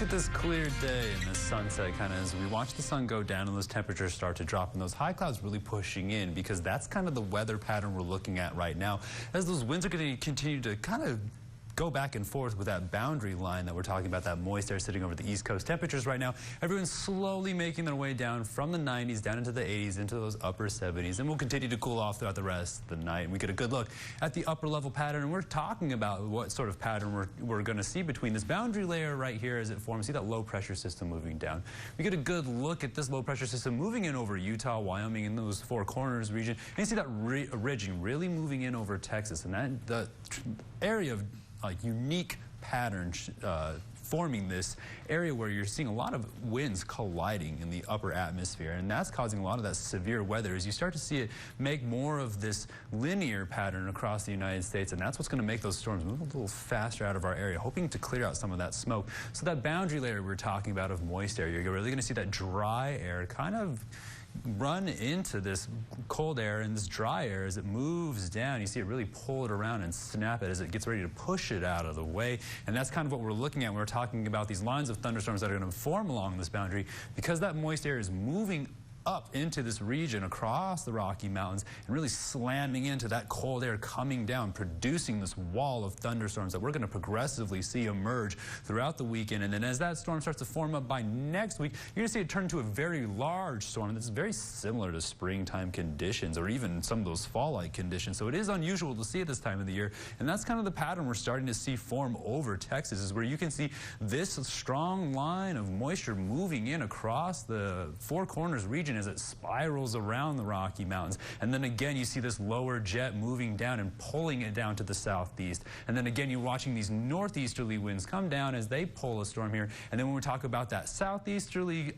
Look at this clear day and this sunset kind of as we watch the sun go down and those temperatures start to drop and those high clouds really pushing in, because that's kind of the weather pattern we're looking at right now as those winds are going to continue to kind of go back and forth with that boundary line that we're talking about, that moist air sitting over the East Coast. Temperatures right now, everyone's slowly making their way down from the 90s down into the 80s, into those upper 70s, and we'll continue to cool off throughout the rest of the night. And we get a good look at the upper level pattern, and we're talking about what sort of pattern we're going to see between this boundary layer right here as it forms. See that low pressure system moving down. We get a good look at this low pressure system moving in over Utah, Wyoming, and those Four Corners region. And you see that ridging really moving in over Texas, and that the area of unique pattern forming this area where you're seeing a lot of winds colliding in the upper atmosphere, and that's causing a lot of that severe weather as you start to see it make more of this linear pattern across the United States, and that's what's going to make those storms move a little faster out of our area, hoping to clear out some of that smoke. So that boundary layer we're talking about of moist air, you're really going to see that dry air kind of run into this cold air and this dry air as it moves down. You see it really pull it around and snap it as it gets ready to push it out of the way. And that's kind of what we're looking at when we're talking about these lines of thunderstorms that are going to form along this boundary, because that moist air is moving up into this region across the Rocky Mountains and really slamming into that cold air coming down, producing this wall of thunderstorms that we're going to progressively see emerge throughout the weekend. And then as that storm starts to form up by next week, you're going to see it turn into a very large storm that's very similar to springtime conditions or even some of those fall-like conditions. So it is unusual to see at this time of the year, and that's kind of the pattern we're starting to see form over Texas, is where you can see this strong line of moisture moving in across the Four Corners region as it spirals around the Rocky Mountains. And then again, you see this lower jet moving down and pulling it down to the southeast. And then again, you're watching these northeasterly winds come down as they pull a storm here. And then when we talk about that southeasterly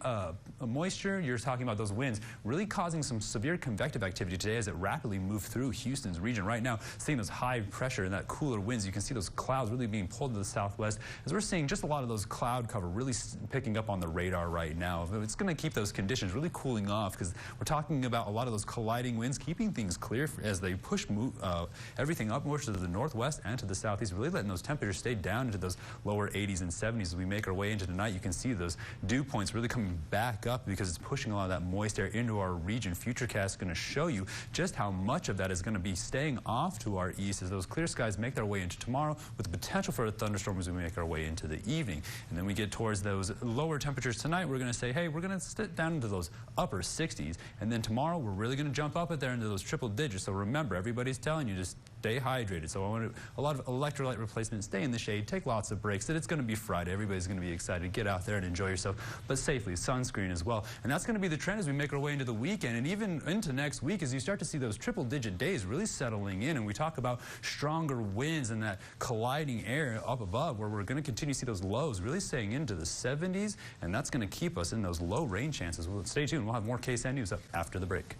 moisture, you're talking about those winds really causing some severe convective activity today as it rapidly moves through Houston's region. Right now, seeing those high pressure and that cooler winds, you can see those clouds really being pulled to the southwest as we're seeing just a lot of those cloud cover really picking up on the radar right now. It's going to keep those conditions really cooling off, because we're talking about a lot of those colliding winds keeping things clear as they push everything up more to the northwest and to the southeast, really letting those temperatures stay down into those lower 80s and 70s. As we make our way into tonight, you can see those dew points really coming back up because it's pushing a lot of that moist air into our region. Futurecast is going to show you just how much of that is going to be staying off to our east as those clear skies make their way into tomorrow, with the potential for a thunderstorm as we make our way into the evening. And then we get towards those lower temperatures tonight, we're going to say, hey, we're going to sit down into those upper 60s, and then tomorrow we're really going to jump up there into those triple digits. So remember, everybody's telling you just stay hydrated. So I want a lot of electrolyte replacement, stay in the shade, take lots of breaks. That it's going to be Friday. Everybody's going to be excited. Get out there and enjoy yourself, but safely. Sunscreen as well. And that's going to be the trend as we make our way into the weekend and even into next week, as you start to see those triple-digit days really settling in. And we talk about stronger winds and that colliding air up above, where we're going to continue to see those lows really staying into the 70s, and that's going to keep us in those low rain chances. Well, stay tuned. We'll have more KSAN news up after the break.